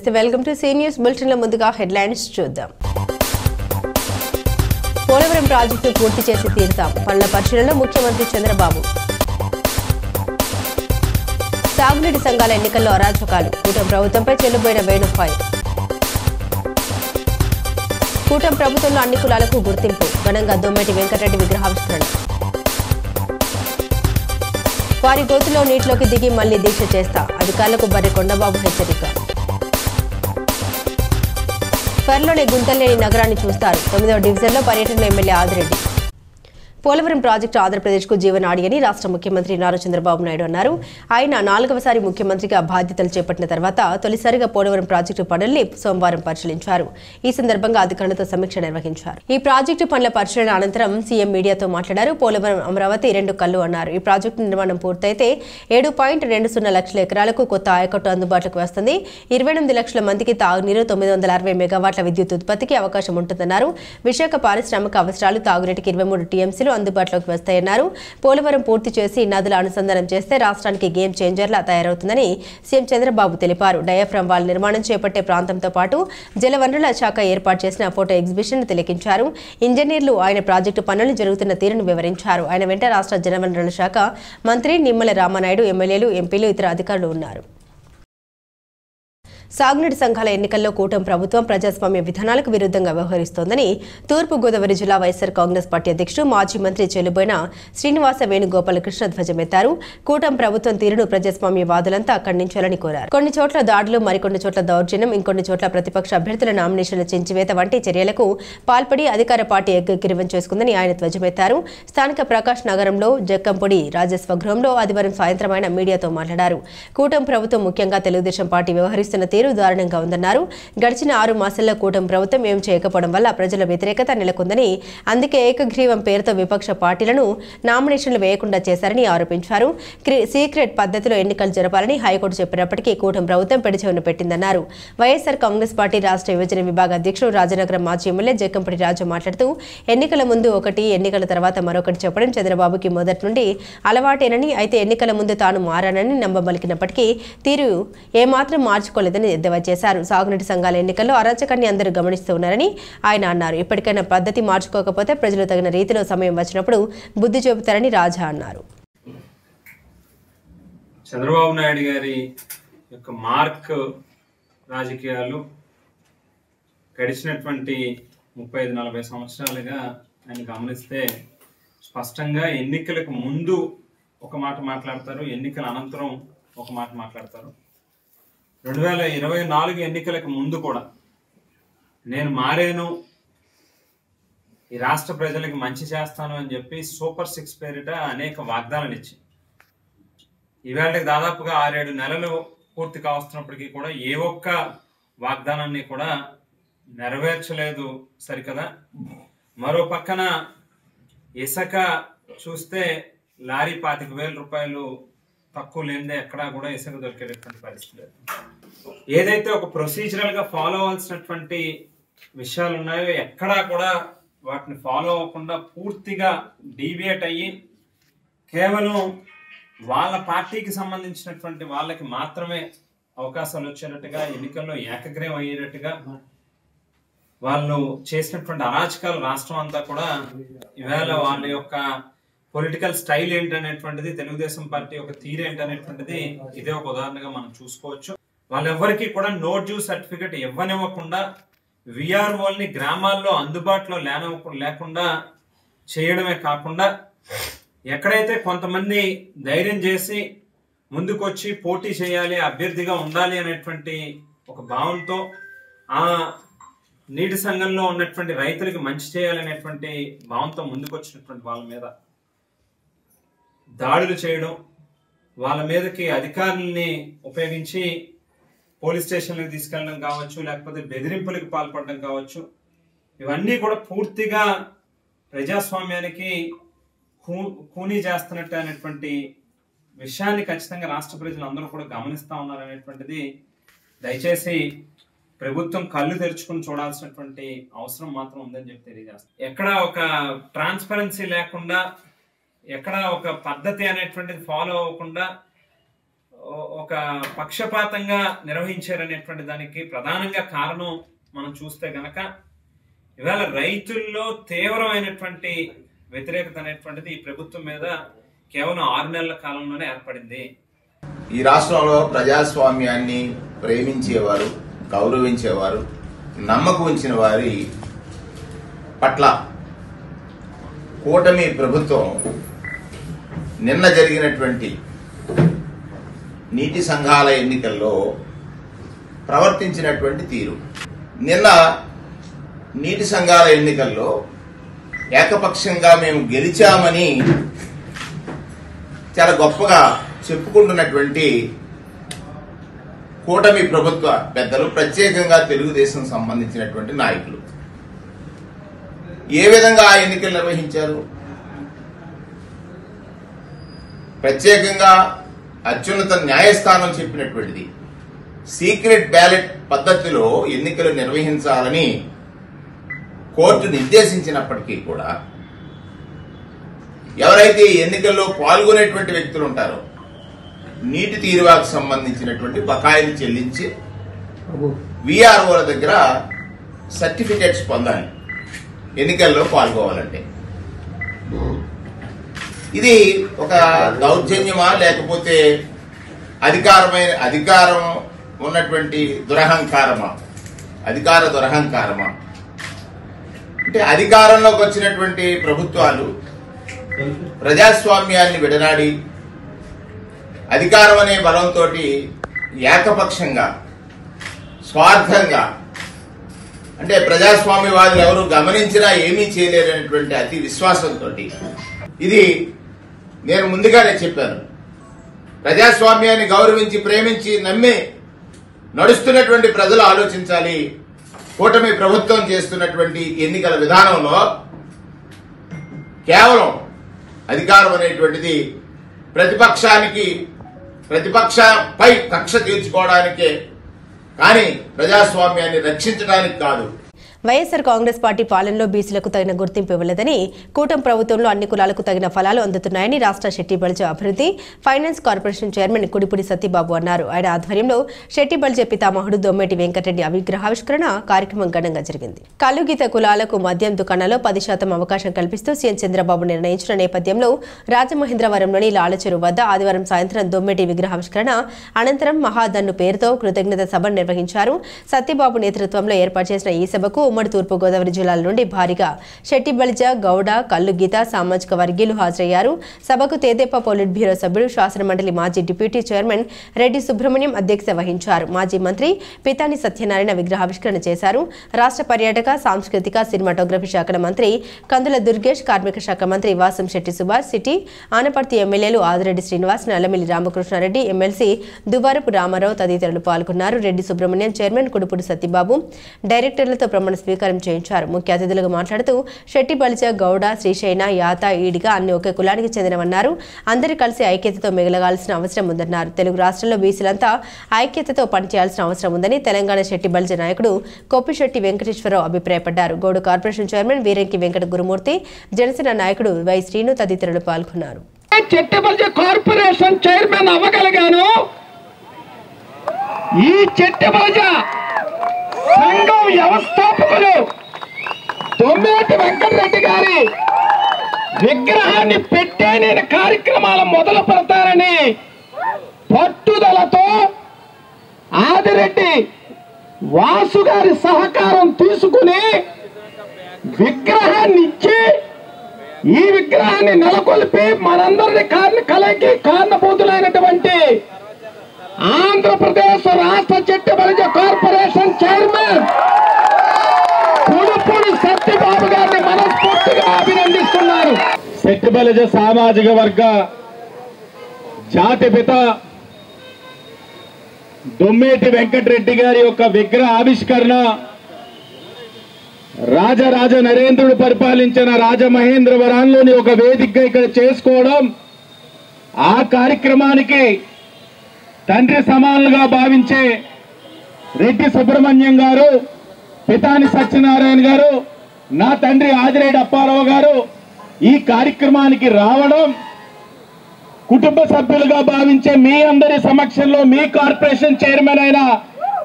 నమస్తే welcome to see news bulletin లో ముందుగా హెడ్లైన్స్ చూద్దాం. పోలవరం ప్రాజెక్టు పూర్తి చేసి తీరుతాం. పనుల పరిశీలనలో ముఖ్యమంత్రి చంద్రబాబు. సాగునీటి సంఘాల ఎన్నికల్లో అరాచకాలు. కూటమి ప్రభుత్వంపై చెల్లుబోయిన వేణుఫైర్. కూటమి ప్రభుత్వంలో అన్ని కులాలకు గుర్తింపు. ఘనంగా దొమ్మెటి వెంకటరెడ్డి విగ్రహావిష్కరణ. వారి గోతులో నీటిలోకి దిగి మళ్లీ దీక్ష చేస్తా. అధికారులకు బర్రె కొండబాబు హెచ్చరిక. త్వరలోనే గుంతలేని నగరాన్ని చూస్తారు. 9వ డివిజన్లో పర్యటనలో ఎమ్మెల్యే ఆదిరెడ్డి. పోలవరం ప్రాజెక్టు ఆంధ్రప్రదేశ్కు జీవనాడి అని రాష్ట్ర ముఖ్యమంత్రి నారా చంద్రబాబు నాయుడు అన్నారు. ఆయన 4వసారి ముఖ్యమంత్రిగా బాధ్యతలు చేపట్టిన తర్వాత తొలిసారిగా పోలవరం ప్రాజెక్టు పనుల్ని సోమవారం పరిశీలించారు. ఈ సందర్భంగా అధికారులతో సమీక్ష నిర్వహించారు. ఈ ప్రాజెక్టు పనుల పరిశీలన అనంతరం సీఎం మీడియాతో మాట్లాడారు. పోలవరం అమరావతి 2 కళ్లు అన్నారు. ఈ ప్రాజెక్టు నిర్మాణం పూర్తయితే 7.20 లక్షల ఎకరాలకు కొత్త ఆయకట్టు అందుబాటులోకి వస్తుంది. 28 లక్షల మందికి తాగునీరు, 960 మెగావాట్ల విద్యుత్ ఉత్పత్తికి అవకాశం ఉంటుందన్నారు. విశాఖ పారిశ్రామిక అవసరాలు, తాగునీటికి 23 టీఎంసీలు అందుబాటులోకి వస్తాయన్నారు. పోలవరం పూర్తి చేసి నదుల అనుసంధానం చేస్తే రాష్ట్రానికి గేమ్ చేంజర్లా తయారవుతుందని సీఎం చంద్రబాబు తెలిపారు. డయాఫ్రామ్ వాల్ నిర్మాణం చేపట్టే ప్రాంతంతో పాటు జలవనరుల శాఖ ఏర్పాటు చేసిన ఫోటో ఎగ్జిబిషన్ తిలకించారు. ఇంజనీర్లు ఆయన ప్రాజెక్టు పనులు జరుగుతున్న తీరును వివరించారు. ఆయన వెంట రాష్ట్ర జలవనరుల శాఖ మంత్రి నిమ్మల రామానాయుడు, ఎమ్మెల్యేలు, ఎంపీలు, ఇతర అధికారులు ఉన్నారు. సాగునీటి సంఘాల ఎన్నికల్లో కూటమి ప్రభుత్వం ప్రజాస్వామ్య విధానాలకు విరుద్ధంగా వ్యవహరిస్తోందని తూర్పుగోదావరి జిల్లా వైఎస్సార్ కాంగ్రెస్ పార్టీ అధ్యక్షుడు, మాజీ మంత్రి చెల్లుబోయిన శ్రీనివాస వేణుగోపాలకృష్ణ ధ్వజమెత్తారు. కూటమి ప్రభుత్వం తీరును ప్రజాస్వామ్యవాదులంతా ఖండించాలని కోరారు. కొన్ని చోట్ల దాడులు, మరికొన్ని చోట్ల దౌర్జన్యం, ఇంకొన్ని చోట్ల ప్రతిపక్ష అభ్యర్థుల నామినేషన్ల చించివేత వంటి చర్యలకు పాల్పడి అధికార పార్టీ ఏకగ్రీవం చేసుకుందని ఆయన ధ్వజమెత్తారు. స్థానిక ప్రకాష్ నగరంలో జక్కంపొడి రాజస్వగృహంలో ఆదివారం సాయంత్రం ఆయన మీడియాతో మాట్లాడారు. కూటమి ప్రభుత్వం, ముఖ్యంగా తెలుగుదేశం పార్టీ వ్యవహరిస్తున్న తీరు దారుణంగా ఉందన్నారు. గడిచిన 6 మాసాల్లో కూటమి ప్రభుత్వం ఏం చేయకపోవడం వల్ల ప్రజల వ్యతిరేకత నెలకొందని, అందుకే ఏకగ్రీవం పేరుతో విపక్ష పార్టీలను నామినేషన్లు వేయకుండా చేశారని ఆరోపించారు. సీక్రెట్ పద్ధతిలో ఎన్నికలు జరపాలని హైకోర్టు చెప్పినప్పటికీ కూటమి ప్రభుత్వం పెడచెవిన పెట్టిందన్నారు. వైఎస్సార్ కాంగ్రెస్ పార్టీ రాష్ట్ర యువజన విభాగ అధ్యక్షుడు, రాజనగరం మాజీ ఎమ్మెల్యే జక్కంపొడి రాజు మాట్లాడుతూ, ఎన్నికల ముందు ఒకటి, ఎన్నికల తర్వాత మరొకటి చెప్పడం చంద్రబాబుకి మొదటి నుండి అలవాటేనని, అయితే ఎన్నికల ముందు తాను మారానని నమ్మబలికినప్పటికీ తీరు ఏమాత్రం మార్చుకోలేదని ఎద్దేవా చేశారు. సాగునీటి సంఘాల ఎన్నికల్లో అరాచకాన్ని అందరూ గమనిస్తూ ఉన్నారని ఆయన అన్నారు. ఇప్పటికైనా పద్ధతి మార్చుకోకపోతే ప్రజలు తగిన రీతిలో సమయం వచ్చినప్పుడు బుద్ధి చెబుతారని రాజా అన్నారు. చంద్రబాబు నాయుడు గారి యొక్క మార్క్ రాజకీయాలు గడిచినటువంటి 35-40 సంవత్సరాలుగా ఆయన గమనిస్తే స్పష్టంగా ఎన్నికలకు ముందు ఒక మాట మాట్లాడతారు, ఎన్నికల అనంతరం ఒక మాట మాట్లాడతారు. 2024 ఎన్నికలకు ముందు కూడా నేను మారేను, ఈ రాష్ట్ర ప్రజలకు మంచి చేస్తాను అని చెప్పి సూపర్ 6 పేరిట అనేక వాగ్దానాలు ఇచ్చి ఇవాళకి దాదాపుగా 6-7 నెలలు పూర్తి కావస్తున్నప్పటికీ కూడా ఏ ఒక్క వాగ్దానాన్ని కూడా నెరవేర్చలేదు సరికదా. మరో పక్కన ఇసుక చూస్తే లారీ 25,000 రూపాయలు తక్కువ లేనిదే ఎక్కడా కూడా ఇసుక దొరికేటటువంటి పరిస్థితి లేదు. ఏదైతే ఒక ప్రొసీజరల్ గా ఫాలో అవ్వాల్సినటువంటి విషయాలు ఉన్నాయో ఎక్కడా కూడా వాటిని ఫాలో అవ్వకుండా పూర్తిగా డీవియేట్ అయ్యి కేవలం వాళ్ళ పార్టీకి సంబంధించినటువంటి వాళ్ళకి మాత్రమే అవకాశాలు వచ్చేటట్టుగా, ఎన్నికల్లో ఏకగ్రీవం అయ్యేటట్టుగా వాళ్ళు చేసినటువంటి అరాచకాలు రాష్ట్రం అంతా కూడా ఇవాళ వాళ్ళ యొక్క పొలిటికల్ స్టైల్ ఏంటనేటువంటిది, తెలుగుదేశం పార్టీ యొక్క తీరు ఏంటనేటువంటిది ఇదే ఒక ఉదాహరణగా మనం చూసుకోవచ్చు. వాళ్ళెవ్వరికీ కూడా నో డ్యూ సర్టిఫికెట్ ఇవ్వనివ్వకుండా, విఆర్ఓల్ని గ్రామాల్లో అందుబాటులో లేకుండా చేయడమే కాకుండా, ఎక్కడైతే కొంతమంది ధైర్యం చేసి ముందుకొచ్చి పోటీ చేయాలి, అభ్యర్థిగా ఉండాలి అనేటువంటి ఒక భావంతో ఆ నీటి సంఘంలో ఉన్నటువంటి రైతులకి మంచి చేయాలనేటువంటి భావంతో ముందుకొచ్చినటువంటి వాళ్ళ మీద దాడులు చేయడం, వాళ్ళ మీదకి అధికారుల్ని ఉపయోగించి పోలీస్ స్టేషన్లకు తీసుకెళ్ళడం కావచ్చు, లేకపోతే బెదిరింపులకు పాల్పడడం కావచ్చు, ఇవన్నీ కూడా పూర్తిగా ప్రజాస్వామ్యానికి కూనీ చేస్తున్నట్టు అనేటువంటి విషయాన్ని ఖచ్చితంగా రాష్ట్ర ప్రజలు అందరూ కూడా గమనిస్తూ ఉన్నారు అనేటువంటిది దయచేసి ప్రభుత్వం కళ్ళు తెరుచుకుని చూడాల్సినటువంటి అవసరం మాత్రం ఉందని చెప్పి తెలియజేస్తాం. ఎక్కడ ఒక ట్రాన్స్పరెన్సీ లేకుండా, ఎక్కడ ఒక పద్ధతి అనేటువంటిది ఫాలో అవ్వకుండా ఒక పక్షపాతంగా నిర్వహించారనేటువంటి దానికి ప్రధానంగా కారణం మనం చూస్తే గనక ఇవాళ రైతుల్లో తీవ్రమైనటువంటి వ్యతిరేకత అనేటువంటిది ఈ ప్రభుత్వం మీద కేవలం 6 నెలల కాలంలోనే ఏర్పడింది. ఈ రాష్ట్రంలో ప్రజాస్వామ్యాన్ని ప్రేమించేవారు, గౌరవించేవారు, నమ్మకం ఉంచిన వారి పట్ల కూటమి ప్రభుత్వం నిన్న జరిగినటువంటి నీటి సంఘాల ఎన్నికల్లో ప్రవర్తించినటువంటి తీరు. నిన్న నీటి సంఘాల ఎన్నికల్లో ఏకపక్షంగా మేము గెలిచామని చాలా గొప్పగా చెప్పుకుంటున్నటువంటి కూటమి ప్రభుత్వ పెద్దలు, ప్రత్యేకంగా తెలుగుదేశం సంబంధించినటువంటి నాయకులు ఏ విధంగా ఆ ఎన్నికలు నిర్వహించారు? ప్రత్యేకంగా అత్యున్నత న్యాయస్థానం చెప్పినటువంటిది సీక్రెట్ బ్యాలెట్ పద్ధతిలో ఎన్నికలు నిర్వహించాలని కోర్టు నిర్దేశించినప్పటికీ కూడా ఎవరైతే ఎన్నికల్లో పాల్గొనేటువంటి వ్యక్తులు ఉంటారో నీటి తీరువాకు సంబంధించినటువంటి బకాయిలు చెల్లించి విఆర్ఓల దగ్గర సర్టిఫికెట్స్ పొందాలి ఎన్నికల్లో పాల్గొవాలంటే. ఇది ఒక దౌర్జన్యమా లేకపోతే అధికారం ఉన్నటువంటి దురహంకారమా, అధికార దురహంకారమా? అంటే అధికారంలోకి వచ్చినటువంటి ప్రభుత్వాలు ప్రజాస్వామ్యాన్ని విడనాడి అధికారం అనే బలంతో ఏకపక్షంగా స్వార్థంగా, అంటే ప్రజాస్వామ్యవాదులు ఎవరు గమనించినా ఏమీ చేయలేరనేటువంటి అతి విశ్వాసంతో, ఇది నేను ముందుగానే చెప్పాను, ప్రజాస్వామ్యాన్ని గౌరవించి ప్రేమించి నమ్మి నడుస్తున్నటువంటి ప్రజలు ఆలోచించాలి. కూటమి ప్రభుత్వం చేస్తున్నటువంటి ఎన్నికల విధానంలో కేవలం అధికారం అనేటువంటిది ప్రతిపక్షపై కక్ష తీర్చుకోవడానికే కానీ ప్రజాస్వామ్యాన్ని రక్షించడానికి కాదు. వైఎస్సార్ కాంగ్రెస్ పార్టీ పాలనలో బీసీలకు తగిన గుర్తింపు ఇవ్వలేదని, కూటమి ప్రభుత్వంలో అన్ని కులాలకు తగిన ఫలాలు అందుతున్నాయని రాష్ట్ర శెట్టి బల్జ అభివృద్ధి finance corporation chairman Kudipudi Satyababu అన్నారు. ఆయన ఆధ్వర్యంలో శెట్టి బల్జ పితామహుడు దొమ్మేటి వెంకటరెడ్డి విగ్రహావిష్కరణ కార్యక్రమం ఘనంగా జరిగింది. కలుగీత కులాలకు మద్యం దుకాణాల్లో 10% అవకాశం కల్పిస్తూ సీఎం చంద్రబాబు నిర్ణయించిన నేపథ్యంలో రాజమహేంద్రవరంలోని లాలచెరువు వద్ద ఆదివారం సాయంత్రం దొమ్మేటి విగ్రహావిష్కరణ అనంతరం మహాదన్ను పేరుతో కృతజ్ఞత సభ నిర్వహించారు. సత్యబాబు నేతృత్వంలో ఏర్పాటు చేసిన ఈ సభకు ఉమ్మడి తూర్పుగోదావరి జిల్లాల నుండి భారీగా శెట్టి బలిజ, గౌడ, కల్లుగీత సామాజిక వర్గీయులు హాజరయ్యారు. సభకు తెదేపా పొలిట్ బ్యూరో సభ్యుడు, శాసనమండలి మాజీ డిప్యూటీ చైర్మన్ రెడ్డి సుబ్రహ్మణ్యం అధ్యక్షత వహించారు. మాజీ మంత్రి పితాని సత్యనారాయణ విగ్రహావిష్కరణ చేశారు. రాష్ట్ర పర్యాటక, సాంస్కృతిక, సినిమాటోగ్రఫీ శాఖల మంత్రి కందుల దుర్గేష్, కార్మిక శాఖ మంత్రి వాసం శెట్టి సుభాష్, సిటీ ఆనపర్తి ఎమ్మెల్యేలు ఆదిరెడ్డి శ్రీనివాస్, నల్లమిల్లి రామకృష్ణారెడ్డి, ఎమ్మెల్సీ దువ్వారపు రామారావు తదితరులు పాల్గొన్నారు. రెడ్డి సుబ్రహ్మణ్యం, చైర్మన్ కుడుపుడి సత్యబాబు డైరెక్టర్లతో ప్రమాణ స్వీకారం చేయించారు. ముఖ్య అతిథులుగా మాట్లాడుతూ శెట్టి బలిజ, గౌడ, శ్రీశైన, యాత, ఈడిగా అన్ని ఒకే కులానికి చెందినవన్నారు. అందరూ కలిసి ఐక్యతతో మిగలగాల్సిన అవసరం ఉందన్నారు. తెలుగు రాష్ట్రంలో బీసీలంతా ఐక్యతతో పనిచేయాల్సిన అవసరం ఉందని తెలంగాణ శెట్టి బలిజ నాయకుడు కొప్పిశెట్టి వెంకటేశ్వరరావు అభిప్రాయపడ్డారు. గౌడ కార్పొరేషన్ చైర్మన్ వీరంకి వెంకట గురుమూర్తి, జనసేన నాయకుడు వై శ్రీను తదితరులు పాల్గొన్నారు. శెట్టి బలిజ కార్పొరేషన్ చైర్మన్ అవ్వగలిగాను. ఈ శెట్టి బలిజ సంఘం వ్యవస్థాపకులు దొమ్మేటి వెంకటరెడ్డి గారి విగ్రహాన్ని పెట్టే నేను కార్యక్రమాలు మొదలు పెడతానని పట్టుదలతో ఆదిరెడ్డి వాసు గారి సహకారం తీసుకుని విగ్రహాన్ని ఇచ్చి ఈ విగ్రహాన్ని నెలకొల్పి మనందరినీ కలకి కారణభూతులైనటువంటి ఆంధ్రప్రదేశ్ రాష్ట్ర శెట్టి బలిజ కార్పొరేషన్ చైర్మన్ కుడుపూడి సత్యబాబు గారిని మనస్ఫూర్తిగా అభినందిస్తున్నారు. శెట్టి బలిజ సామాజిక వర్గ జాతిపిత దొమ్మేటి వెంకటరెడ్డి గారి యొక్క విగ్రహ ఆవిష్కరణ రాజరాజ నరేంద్రుడు పరిపాలించిన రాజమహేంద్రవరంలోని ఒక వేదికగా ఇక్కడ చేసుకోవడం, ఆ కార్యక్రమానికి తండ్రి సమానులుగా భావించే రెడ్డి సుబ్రహ్మణ్యం గారు, పితాని సత్యనారాయణ గారు, నా తండ్రి ఆదిరెడ్డి అప్పారావు గారు ఈ కార్యక్రమానికి రావడం కుటుంబ సభ్యులుగా భావించే మీ అందరి సమక్షంలో మీ కార్పొరేషన్ చైర్మన్ అయిన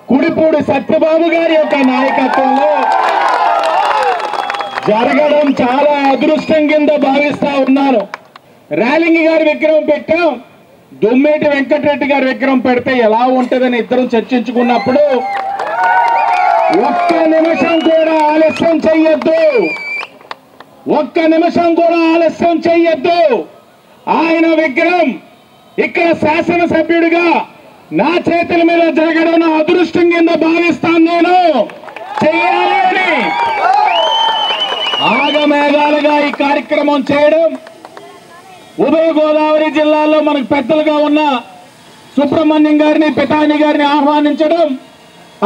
కుడిపూడి సత్యబాబు గారి యొక్క నాయకత్వంలో జరగడం చాలా అదృష్టం కింద భావిస్తా ఉన్నాను. ర్యాలింగి గారి విగ్రహం పెట్టాం, దొమ్మేటి వెంకటరెడ్డి గారి విగ్రహం పెడితే ఎలా ఉంటుందని ఇద్దరం చర్చించుకున్నప్పుడు ఒక్క నిమిషం కూడా ఆలస్యం చెయ్యొద్దు, ఆయన విగ్రహం ఇక్కడ శాసనసభ్యుడిగా నా చేతుల మీద జరగడం నా అదృష్టం కింద భావిస్తాను. నేను చెయ్యాలి అని ఆగమేఘాలుగా ఈ కార్యక్రమం చేయడం, ఉభయ గోదావరి జిల్లాలో మనకు పెద్దలుగా ఉన్న సుబ్రహ్మణ్యం గారిని, పితాని గారిని ఆహ్వానించడం,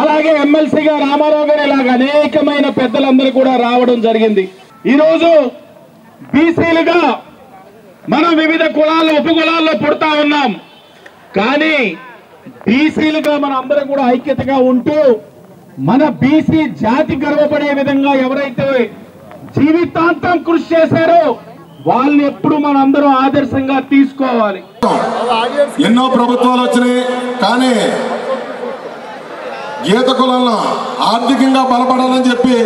అలాగే ఎమ్మెల్సీగా రామారావు గారు, ఇలాగ అనేకమైన పెద్దలందరూ కూడా రావడం జరిగింది. ఈరోజు బీసీలుగా మనం వివిధ కులాలు ఉపకులాల్లో పుడతా ఉన్నాం, కానీ బీసీలుగా మన అందరం కూడా ఐక్యతగా ఉంటూ మన బీసీ జాతి గర్వపడే విధంగా ఎవరైతే జీవితాంతం కృషి చేశారో వాళ్ళని ఎప్పుడు మనందరం ఆదర్శంగా తీసుకోవాలి. ఎన్నో ప్రభుత్వాలు వచ్చినాయి, కానీ గీత కులంలో ఆర్థికంగా బలపడాలని చెప్పి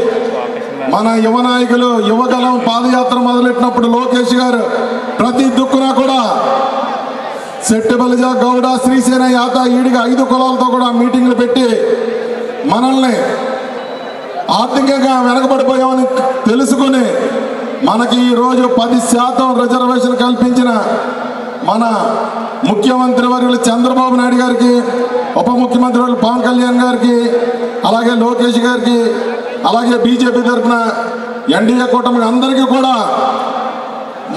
మన యువ నాయకులు యువగలం పాదయాత్ర మొదలెట్టినప్పుడు లోకేష్ గారు ప్రతి దుక్కున కూడా సెట్టిబలిజ, గౌడ, శ్రీసేన, యాత, ఈడిగా 5 కులాలతో కూడా మీటింగ్లు పెట్టి మనల్ని ఆర్థికంగా వెనకబడిపోయామని తెలుసుకుని మనకి ఈరోజు 10% రిజర్వేషన్ కల్పించిన మన ముఖ్యమంత్రి వర్యులు చంద్రబాబు నాయుడు గారికి, ఉప ముఖ్యమంత్రి వర్యులు పవన్ కళ్యాణ్ గారికి, అలాగే లోకేష్ గారికి, అలాగే బీజేపీ తరఫున ఎన్డీఏ కూటమి అందరికీ కూడా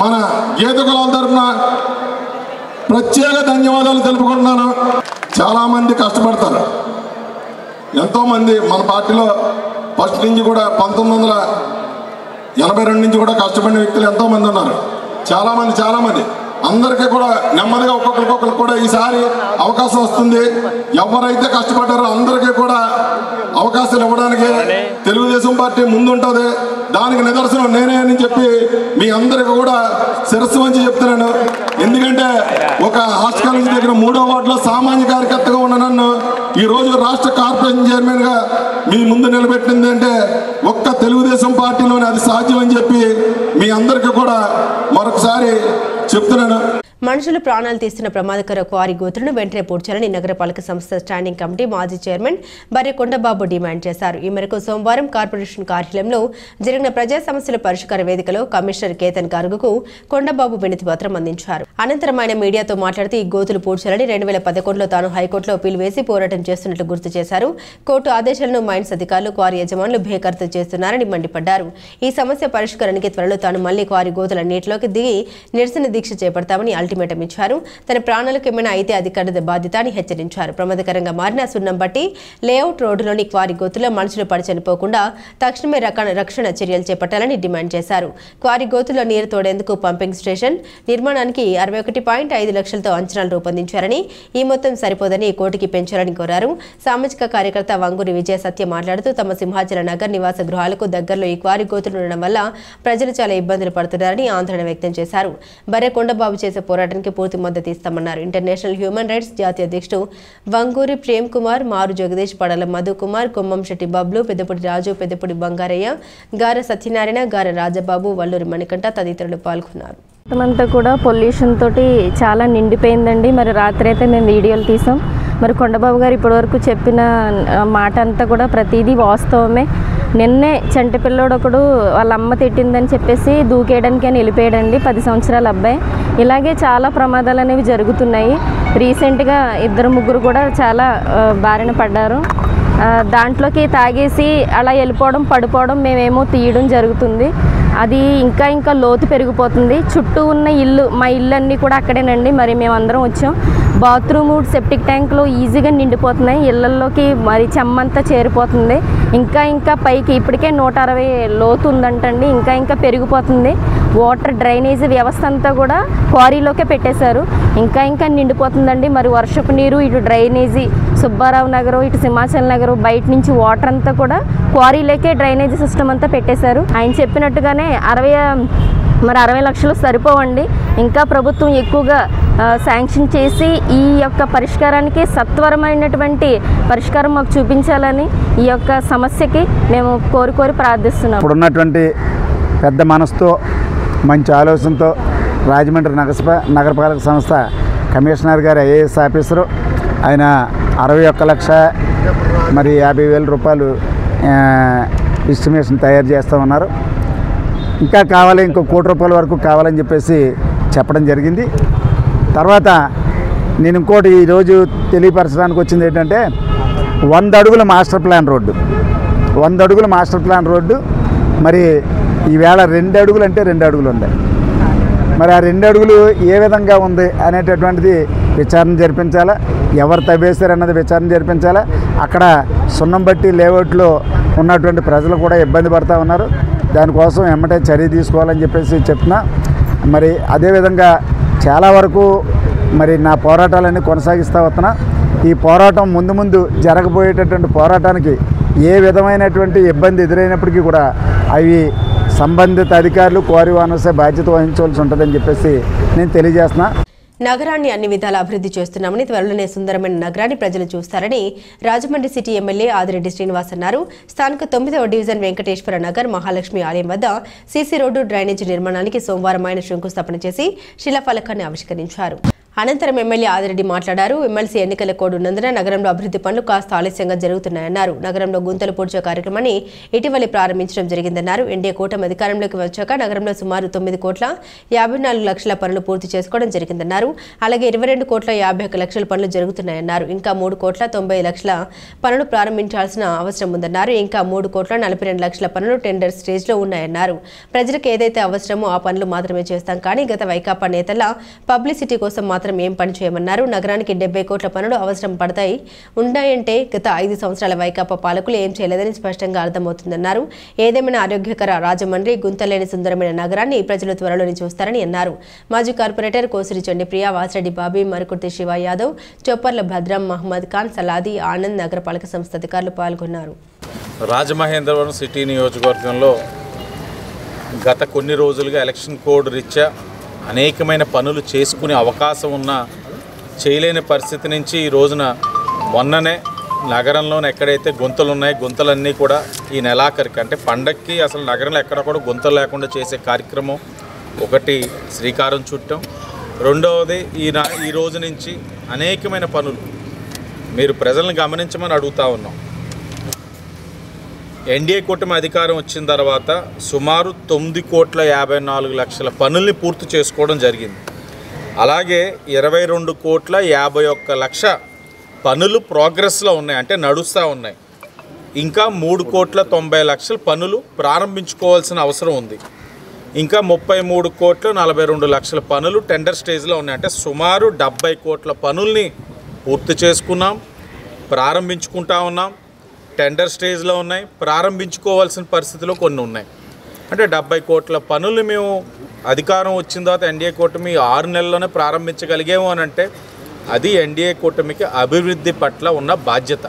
మన గీత కులాల తరఫున ప్రత్యేక ధన్యవాదాలు తెలుపుకుంటున్నాను. చాలామంది కష్టపడతారు, ఎంతోమంది మన పార్టీలో ఫస్ట్ నుంచి కూడా 1982 నుంచి కూడా కష్టపడిన వ్యక్తులు ఎంతోమంది ఉన్నారు. చాలామంది అందరికీ కూడా నెమ్మదిగా ఒక్కొక్కరికొకరు కూడా ఈసారి అవకాశం వస్తుంది. ఎవరైతే కష్టపడ్డారో అందరికీ కూడా అవకాశాలు ఇవ్వడానికి తెలుగుదేశం పార్టీ ముందుంటుంది. దానికి నిదర్శనం నేనే అని చెప్పి మీ అందరికీ కూడా శిరస్సు వంచి చెప్తున్నాను. ఎందుకంటే ఒక హాస్టల్ కాలేజీ దగ్గర 3వ వార్డులో సామాన్య కార్యకర్తగా ఉన్న నన్ను ఈరోజు రాష్ట్ర కార్పొరేషన్ చైర్మన్గా మీ ముందు నిలబెట్టింది అంటే ఒక్క తెలుగుదేశం పార్టీలోనే అది సాధ్యం అని చెప్పి మీ అందరికీ కూడా మరొకసారి చెప్తున్నాను. మనుషులు ప్రాణాలు తీస్తున్న ప్రమాదకర క్వారీ గోతులను వెంటనే పూడ్చాలని నగరపాలక సంస్థ స్టాండింగ్ కమిటీ మాజీ చైర్మన్ బర్రె కొండబాబు డిమాండ్ చేశారు. ఈ మేరకు సోమవారం కార్పొరేషన్ కార్యాలయంలో జరిగిన ప్రజా సమస్యల పరిష్కార వేదికలో కమిషనర్ కేతన్ గార్గుకు కొండబాబు వినతి పత్రం అందించారు. అనంతరం ఆయన మీడియాతో మాట్లాడుతూ ఈ గోతులు పూడ్చాలని 2011లో తాను హైకోర్టులో అప్పీలు వేసి పోరాటం చేస్తున్నట్లు గుర్తు చేశారు. కోర్టు ఆదేశాలను మైన్స్ అధికారులు క్వారీ యజమానులు బేఖాతరు చేస్తున్నారని మండిపడ్డారు. ఈ సమస్య పరిష్కారానికి త్వరలో తాను మళ్లీ క్వారీ గోతుల నీటిలోకి దిగి నిరసన దీక్ష చేపడతామని అల్టిమేటం ఇచ్చారు. తన ప్రాణాలకు ఏమైనా అయితే అధికారుల బాధ్యత అని హెచ్చరించారు. ప్రమాదకరంగా మారిన సున్నం బట్టి లేఅవుట్ రోడ్డులోని క్వారీ గోతులో మనుషులు పడి చనిపోకుండా తక్షణమే రక్షణ చర్యలు చేపట్టాలని డిమాండ్ చేశారు. క్వారీ గోతులో నీరు తోడేందుకు పంపింగ్ స్టేషన్ నిర్మాణానికి 61.5 లక్షలతో అంచనాలు రూపొందించారని, ఈ మొత్తం సరిపోదని కోటికి పెంచాలని కోరారు. సామాజిక కార్యకర్త వంగూరి విజయ సత్య మాట్లాడుతూ తమ సింహాచల నగర్ నివాస గృహాలకు దగ్గరలో ఈ క్వారీ గోతులు ఉండడం వల్ల ప్రజలు చాలా ఇబ్బందులు పడుతున్నారని ఆందోళన వ్యక్తం చేశారు. బర్రె కొండబాబు చేసే పోరాటానికి పూర్తి మద్దతు ఇస్తామన్నారు. ఇంటర్నేషనల్ హ్యూమన్ రైట్స్ జాతీయ అధ్యక్షుడు వంగూరి ప్రేమ్ కుమార్, మారు జగదీష్, పడల మధు కుమార్, కొమ్మం శెట్టి బబ్లు, పెద్దపూడి రాజు, పెద్దపూడి బంగారయ్య, గార సత్యనారాయణ, గార రాజబాబు, వల్లూరి మణికంఠ తదితరులు పాల్గొన్నారు. అంతా కూడా పొల్యూషన్ తోటి చాలా నిండిపోయిందండి. మరి రాత్రి అయితే మేము వీడియోలు తీసాం. మరి కొండబాబు గారు ఇప్పటివరకు చెప్పిన మాట అంతా కూడా ప్రతిదీ వాస్తవమే. నిన్నే చంటి పిల్లోడు ఒకడు వాళ్ళ అమ్మ తిట్టిందని చెప్పేసి దూకేయడానికి అని వెళ్ళిపోయాడండి, 10 సంవత్సరాల అబ్బాయి. ఇలాగే చాలా ప్రమాదాలు అనేవి జరుగుతున్నాయి. రీసెంట్గా 2-3 కూడా చాలా బారిన పడ్డారు. దాంట్లోకి తాగేసి అలా వెళ్ళిపోవడం, పడిపోవడం, మేమేమో తీయడం జరుగుతుంది. అది ఇంకా లోతు పెరిగిపోతుంది. చుట్టూ ఉన్న మా ఇల్లు అన్నీ కూడా అక్కడేనండి. మరి మేమందరం వచ్చాం. బాత్రూము, సెప్టిక్ ట్యాంకులు ఈజీగా నిండిపోతున్నాయి. ఇళ్లల్లోకి మరి చెమ్మంతా చేరిపోతుంది. ఇంకా పైకి ఇప్పటికే 160 లోతు ఉందంటండి. ఇంకా పెరిగిపోతుంది. వాటర్ డ్రైనేజీ వ్యవస్థ అంతా కూడా క్వారీలోకే పెట్టేశారు. ఇంకా నిండిపోతుందండి. మరి వర్షపు నీరు ఇటు డ్రైనేజీ, సుబ్బారావు నగరం, ఇటు సింహాచల నగరం, బయట నుంచి వాటర్ అంతా కూడా క్వారీలోకే డ్రైనేజీ సిస్టమ్ అంతా పెట్టేశారు. ఆయన చెప్పినట్టుగానే మరి 60 లక్షలు సరిపోవండి. ఇంకా ప్రభుత్వం ఎక్కువగా శాంక్షన్ చేసి ఈ యొక్క పరిష్కారానికి సత్వరమైనటువంటి పరిష్కారం మాకు చూపించాలని ఈ యొక్క సమస్యకి మేము కోరి ప్రార్థిస్తున్నాం. ఇప్పుడున్నటువంటి పెద్ద మనసుతో మంచి ఆలోచనతో రాజమండ్రి నగరపాలక సంస్థ కమిషనర్ గారు ఐఏఎస్ ఆఫీసరు ఆయన 61,50,000 రూపాయలు ఎస్టిమేషన్ తయారు చేస్తూ ఉన్నారు. ఇంకా కావాలి, ఇంకో ₹1 కోటి వరకు కావాలని చెప్పేసి చెప్పడం జరిగింది. తర్వాత నేను ఇంకోటి ఈరోజు తెలియపరచడానికి వచ్చింది ఏంటంటే 100 అడుగుల మాస్టర్ ప్లాన్ రోడ్డు, 100 అడుగుల మాస్టర్ ప్లాన్ రోడ్డు మరి ఈవేళ 2 అడుగులు అంటే 2 అడుగులు ఉంది. మరి ఆ 2 అడుగులు ఏ విధంగా ఉంది అనేటటువంటిది విచారణ జరిపించాలా, ఎవరు తవ్వేశారన్నది విచారణ జరిపించాలా. అక్కడ సున్నం బట్టి లేఅవుట్లో ఉన్నటువంటి ప్రజలు కూడా ఇబ్బంది పడుతూ ఉన్నారు. దానికోసం ఎమ్మటే చర్య తీసుకోవాలని చెప్పేసి చెప్తున్నా. మరి అదేవిధంగా చాలా వరకు మరి నా పోరాటాలన్నీ కొనసాగిస్తూ వస్తున్నా. ఈ పోరాటం ముందు జరగబోయేటటువంటి పోరాటానికి ఏ విధమైనటువంటి ఇబ్బంది ఎదురైనప్పటికీ కూడా అవి సంబంధిత అధికారులు కోరివానసే బాధ్యత వహించవలసి ఉంటుందని చెప్పేసి నేను తెలియజేస్తున్నా. నగరాన్ని అన్ని విధాలా అభివృద్ధి చేస్తున్నామని, త్వరలోనే సుందరమైన నగరాన్ని ప్రజలు చూస్తారని రాజమండ్రి సిటీ ఎమ్మెల్యే ఆదిరెడ్డి శ్రీనివాస్ అన్నారు. స్థానిక 9వ డివిజన్ వెంకటేశ్వర నగర్ మహాలక్ష్మి ఆలయం వద్ద సీసీ రోడ్డు డ్రైనేజీ నిర్మాణానికి సోమవారం ఆయన శంకుస్థాపన చేసి శిలాఫలకాన్ని ఆవిష్కరించారు. అనంతరం ఎమ్మెల్యే ఆదిరెడ్డి మాట్లాడారు. ఎమ్మెల్సీ ఎన్నికల కోడ్ ఉన్నందున నగరంలో అభివృద్ధి పనులు కాస్త ఆలస్యంగా జరుగుతున్నాయన్నారు. నగరంలో గుంతలు పూడ్చే కార్యక్రమాన్ని ఇటీవలే ప్రారంభించడం జరిగిందన్నారు. ఎన్డీఏ కూటమి అధికారంలోకి వచ్చాక నగరంలో సుమారు 9,54,00,000 పనులు పూర్తి చేసుకోవడం జరిగిందన్నారు. అలాగే 22,51,00,000 పనులు జరుగుతున్నాయన్నారు. ఇంకా 3,90,00,000 పనులు ప్రారంభించాల్సిన అవసరం ఉందన్నారు. ఇంకా 3,42,00,000 పనులు టెండర్ స్టేజ్లో ఉన్నాయన్నారు. ప్రజలకు ఏదైతే అవసరమో ఆ పనులు మాత్రమే చేస్తాం, కానీ గత వైకాపా నేతల పబ్లిసిటీ కోసం మాత్రం ఏం పని చేయమన్నారు. నగరానికి 70 కోట్ల పనులు అవసరం ఉన్నాయంటే గత 5 సంవత్సరాల వైకాపా పాలకులు ఏం చేయలేదని స్పష్టంగా అర్థమవుతుందన్నారు. ఏదేమైనా ఆరోగ్యకర రాజమండ్రి, గుంతలేని సుందరమైన నగరాన్ని ప్రజలు త్వరలోనే చూస్తారని అన్నారు. మాజీ కార్పొరేటర్ కోసిరి చండిప్రియ, వాసిరెడ్డి బాబీ, మరుకుర్తి శివ యాదవ్, చొప్పర్ల భద్రం, మహమ్మద్ ఖాన్, సలాది, ఆనంద్ నగరపాలక సంస్థ అధికారులు పాల్గొన్నారు. రాజమహేంద్రవరం సిటీ నియోజకవర్గంలో గత కొన్ని రోజులుగా ఎలక్షన్ కోడ్ రీత్యా అనేకమైన పనులు చేసుకునే అవకాశం ఉన్న చేయలేని పరిస్థితి నుంచి ఈ రోజున మొన్ననే నగరంలోనే ఎక్కడైతే గుంతలు ఉన్నాయో గుంతలన్నీ కూడా ఈ నెలాఖరికి అంటే పండక్కి అసలు నగరంలో ఎక్కడ కూడా గుంతలు లేకుండా చేసే కార్యక్రమం ఒకటి శ్రీకారం చుట్టాం. రెండవది ఈ రోజు నుంచి అనేకమైన పనులు మీరు ప్రజలను గమనించమని అడుగుతూ ఉన్నాం. ఎన్డీఏ కూటమి అధికారం వచ్చిన తర్వాత సుమారు 9,54,00,000 పనుల్ని పూర్తి చేసుకోవడం జరిగింది. అలాగే 22,51,00,000 పనులు ప్రోగ్రెస్లో ఉన్నాయి, అంటే నడుస్తూ ఉన్నాయి. ఇంకా 3,90,00,000 పనులు ప్రారంభించుకోవాల్సిన అవసరం ఉంది. ఇంకా 33,42,00,000 పనులు టెండర్ స్టేజ్లో ఉన్నాయి. అంటే సుమారు 70 కోట్ల పనుల్ని పూర్తి చేసుకున్నాం, ప్రారంభించుకుంటా ఉన్నాం, టెండర్ స్టేజ్లో ఉన్నాయి, ప్రారంభించుకోవాల్సిన పరిస్థితిలో కొన్ని ఉన్నాయి. అంటే 70 కోట్ల పనులు మేము అధికారం వచ్చిన తర్వాత ఎన్డీఏ కూటమి 6 నెలల్లోనే ప్రారంభించగలిగాము అని అంటే అది ఎన్డీఏ కూటమికి అభివృద్ధి పట్ల ఉన్న బాధ్యత.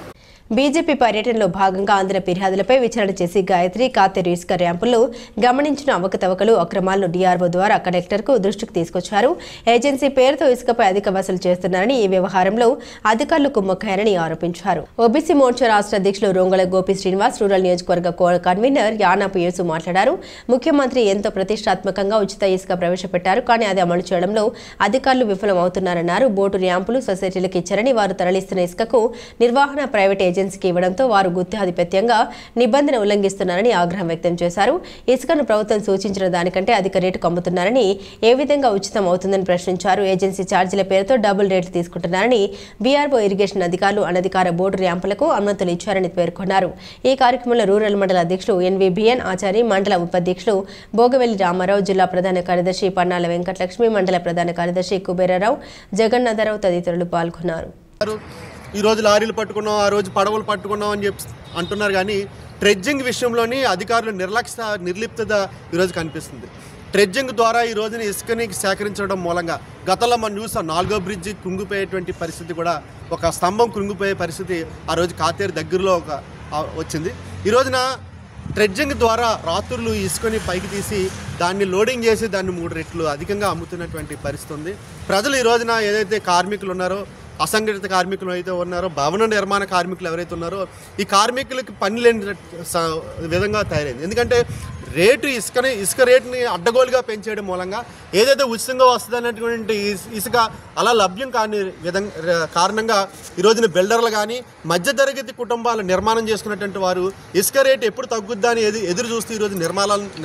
బీజేపీ పర్యటనలో భాగంగా ఆంధ్ర ఫిర్యాదులపై విచారణ చేసి గాయత్రి, కాతేరు ఇసుక ర్యాంపుల్లో గమనించిన అవకతవకలు, అక్రమాలను డీఆర్ఓ ద్వారా కలెక్టర్కు దృష్టికి తీసుకొచ్చారు. ఏజెన్సీ పేరుతో ఇసుకపై అధిక వసూలు చేస్తున్నారని, ఈ వ్యవహారంలో అధికారులు కుమ్మక్కారని ఆరోపించారు. ఓబీసీ మోర్చా రాష్ట్ర అధ్యక్షులు రొంగల గోపి శ్రీనివాస్, రూరల్ నియోజకవర్గ కన్వీనర్ యానాపు యేసు మాట్లాడారు. ముఖ్యమంత్రి ఎంతో ప్రతిష్టాత్మకంగా ఉచిత ఇసుక ప్రవేశపెట్టారు, కానీ అది అమలు చేయడంలో అధికారులు విఫలమవుతున్నారన్నారు. బోటు ర్యాంపులు సొసైటీలకు ఇచ్చారని, వారు తరలిస్తున్న ఇసుకకు నిర్వహణ ప్రైవేట్ ఏజెన్సీకి ఇవ్వడంతో వారు గుత్తాధిపత్యంగా నిబంధన ఉల్లంఘిస్తున్నారని ఆగ్రహం వ్యక్తం చేశారు. ఇసుకను ప్రభుత్వం సూచించిన దానికంటే అధిక రేటుకు అమ్ముతున్నారని, ఏ విధంగా ఉచితం అవుతుందని ప్రశ్నించారు. ఏజెన్సీ ఛార్జీల పేరుతో డబుల్ రేట్లు తీసుకుంటున్నారని, బీఆర్ఓ ఇరిగేషన్ అధికారులు అనధికార బోర్డు ర్యాంపులకు అనుమతులు ఇచ్చారని పేర్కొన్నారు. ఈ కార్యక్రమంలో రూరల్ మండల అధ్యక్షుడు ఎన్వీబీఎన్ ఆచారి, మండల ఉపాధ్యక్షులు భోగవెల్లి రామారావు, జిల్లా ప్రధాన కార్యదర్శి పన్నాల వెంకటలక్ష్మి, మండల ప్రధాన కార్యదర్శి కుబేరారావు, జగన్నాథరావు తదితరులు పాల్గొన్నారు. ఈ రోజు లారీలు పట్టుకున్నాం, ఆ రోజు పడవలు పట్టుకున్నాం అని చెప్పి అంటున్నారు, కానీ ట్రెడ్జింగ్ విషయంలోని అధికారులు నిర్లిప్తత ఈరోజు కనిపిస్తుంది. ట్రెడ్జింగ్ ద్వారా ఈ రోజున ఇసుకని సేకరించడం మూలంగా గతంలో మనం చూసాం 4వ బ్రిడ్జి కృంగిపోయేటువంటి పరిస్థితి, కూడా ఒక స్తంభం కృంగిపోయే పరిస్థితి ఆ రోజు కాతేరు దగ్గరలో వచ్చింది. ఈ రోజున ట్రెడ్జింగ్ ద్వారా రాత్రులు ఇసుకొని పైకి తీసి దాన్ని లోడింగ్ చేసి దాన్ని 3 రెట్లు అధికంగా అమ్ముతున్నటువంటి పరిస్థితి ఉంది. ప్రజలు ఈ రోజున ఏదైతే కార్మికులు ఉన్నారో, అసంఘటిత కార్మికులు అయితే ఉన్నారో, భవన నిర్మాణ కార్మికులు ఎవరైతే ఉన్నారో, ఈ కార్మికులకి పని లేని విధంగా తయారైంది. ఎందుకంటే ఇసుక రేటుని అడ్డగోలుగా పెంచేయడం మూలంగా ఏదైతే ఉచితంగా వస్తుందన్నటువంటి ఇసుక అలా లభ్యం కాని కారణంగా ఈ రోజున బిల్డర్లు కానీ మధ్యతరగతి కుటుంబాలు నిర్మాణం చేసుకున్నటువంటి వారు ఇసుక రేటు ఎప్పుడు తగ్గుద్దా అని ఎదురు చూస్తూ ఈరోజు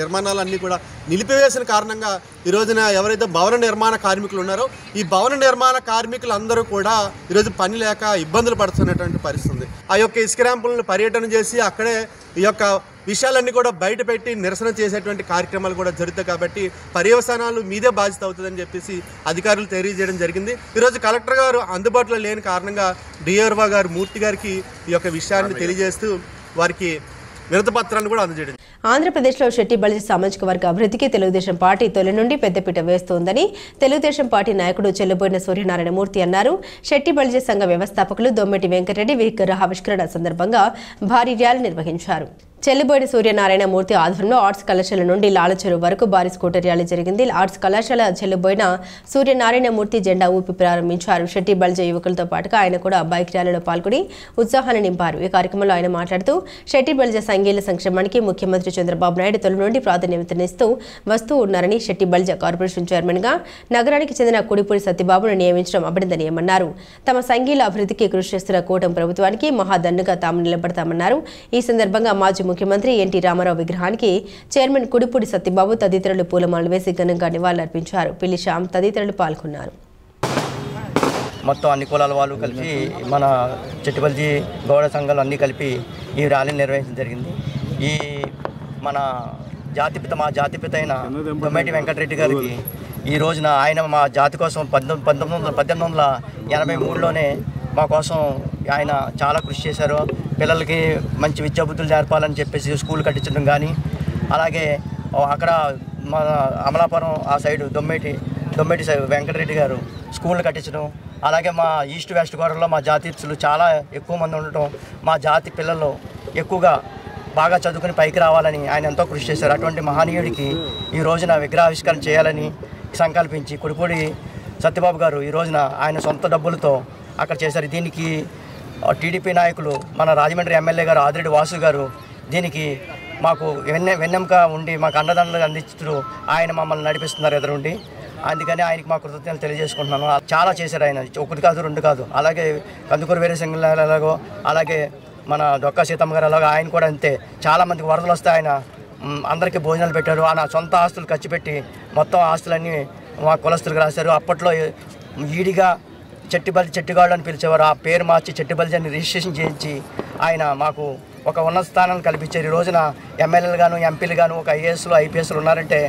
నిర్మాణాలన్నీ కూడా నిలిపివేసిన కారణంగా ఈ రోజున ఎవరైతే భవన నిర్మాణ కార్మికులు ఉన్నారో ఈ భవన నిర్మాణ కార్మికులందరూ కూడా ఈరోజు పని లేక ఇబ్బందులు పడుతున్నటువంటి పరిస్థితి ఉంది. ఆ యొక్క ఇసుక ర్యాంపులను పర్యటన చేసి అక్కడే ఈ యొక్క విషయాలన్నీ కూడా బయట పెట్టి నిరసన చేసేటువంటి కార్యక్రమాలు కూడా జరుగుతాయి. కాబట్టి పర్యవసానాలు మీదే బాధ్యత అవుతుందని చెప్పేసి అధికారులు తెలియజేయడం జరిగింది. ఈరోజు కలెక్టర్ గారు అందుబాటులో లేని కారణంగా డిఆర్ఓ గారు మూర్తి గారికి ఈ యొక్క విషయాన్ని తెలియజేస్తూ వారికి వినతిపత్రాన్ని కూడా అందజేయడం. ఆంధ్రప్రదేశ్లో శెట్టి బలిజ సామాజిక వర్గ అభివృద్ధికి తెలుగుదేశం పార్టీ తొలి నుండి పెద్దపీట వేస్తోందని తెలుగుదేశం పార్టీ నాయకుడు చెల్లుబోయిన సూర్యనారాయణమూర్తి అన్నారు. శెట్టి బలిజ సంఘ వ్యవస్థాపకులు దొమ్మెటి వెంకటరెడ్డి విగ్రహ ఆవిష్కరణ సందర్భంగా భారీ ర్యాలీ నిర్వహించారు. చెల్లుబోయిన సూర్యనారాయణమూర్తి ఆధ్వర్యంలో ఆర్ట్స్ కళాశాల నుండి లాలచెరువు వరకు భారీ స్కూటర్ ర్యాలీ జరిగింది. ఆర్ట్స్ కళాశాల చెల్లుబోయిన సూర్యనారాయణమూర్తి జెండా ఊపి ప్రారంభించారు. శెట్టి బలిజ యువకులతో పాటుగా ఆయన కూడా బైక్ ర్యాలీలో పాల్గొని ఉత్సాహాన్ని నింపారు. ఈ కార్యక్రమంలో ఆయన మాట్లాడుతూ శెట్టి బలిజ సంఘీయుల సంక్షేమానికి ముఖ్యమంత్రి చంద్రబాబు నాయుడు తొలి నుండి ప్రాధాన్యతనిస్తూ వస్తూ ఉన్నారని, శెట్టి బలిజ కార్పొరేషన్ చైర్మన్ గా నగరానికి చెందిన కుడిపూడి సత్యబాబును నియమించడం అభినందనీయమన్నారు. తమ సంఘీయుల అభివృద్ధికి కృషి చేస్తున్న కూటమి ప్రభుత్వానికి మహాదన్నుగా తాము నిలబడతామన్నారు. ఈ సందర్భంగా మాజీ ముఖ్యమంత్రి ఎన్టీ రామారావు విగ్రహానికి చైర్మన్ కుడిపూడి సత్యబాబు తదితరులు పూలమాలలు వేసి ఘనంగా నివాళులర్పించారు. పిల్లి శ్యామ్ తదితరులు పాల్గొన్నారు. మొత్తం అన్ని కులాల వాళ్ళు కలిపి మన చెట్టుబల్జీ గౌడ సంఘాలు అన్నీ కలిపి ఈ ర్యాలీని నిర్వహించడం జరిగింది. ఈ మన మా జాతిపిత అయిన దొమ్మెటి వెంకటరెడ్డి గారికి ఈ రోజున ఆయన మా జాతి కోసం 1883లోనే మా కోసం ఆయన చాలా కృషి చేశారు. పిల్లలకి మంచి విద్యాబుద్ధులు నేర్పాలని చెప్పేసి స్కూల్ కట్టించడం కానీ, అలాగే అక్కడ మన అమలాపురం ఆ సైడు దొమ్మెటి వెంకటరెడ్డి గారు స్కూల్ కట్టించడం, అలాగే మా ఈస్ట్ వెస్ట్ గోదావరిలో మా జాతీయులు చాలా ఎక్కువ మంది ఉండటం, మా జాతి పిల్లలు ఎక్కువగా బాగా చదువుకుని పైకి రావాలని ఆయన ఎంతో కృషి చేశారు. అటువంటి మహనీయుడికి ఈ రోజున విగ్రహావిష్కరణ చేయాలని సంకల్పించి కుడిపూడి సత్యబాబు గారు ఈ రోజున ఆయన సొంత డబ్బులతో అక్కడ చేశారు. దీనికి టీడీపీ నాయకులు మన రాజమండ్రి ఎమ్మెల్యే గారు ఆదిరెడ్డి వాసు గారు దీనికి మాకు వెన్నెముక ఉండి మాకు అండదండలు అందిస్తూ ఆయన మమ్మల్ని నడిపిస్తున్నారు ఎదురుండి. అందుకని ఆయనకి మా కృతజ్ఞతలు తెలియజేసుకుంటున్నాను. చాలా చేశారు ఆయన, ఒకటి కాదు రెండు కాదు. అలాగే కందుకూరు వీరేశంగ ఎలాగో, అలాగే మన డొక్కా సీతమ్మ గారు అలాగో ఆయన కూడా అంతే. చాలామందికి వరదలు వస్తే ఆయన అందరికీ భోజనాలు పెట్టారు. ఆయన సొంత ఆస్తులు ఖర్చు పెట్టి మొత్తం ఆస్తులన్నీ మా కులస్తులకు రాశారు. అప్పట్లో ఈడిగా చెట్టిగాళ్ళు అని పిలిచేవారు. ఆ పేరు మార్చి చెట్టిబల్జీ అని రిజిస్ట్రేషన్ చేయించి ఆయన మాకు ఒక ఉన్నత స్థానాన్ని కల్పించారు. ఈ రోజున ఎమ్మెల్యేలు గాను ఎంపీలు గాను ఒక ఐఏఎస్లు ఐపీఎస్లు ఉన్నారంటే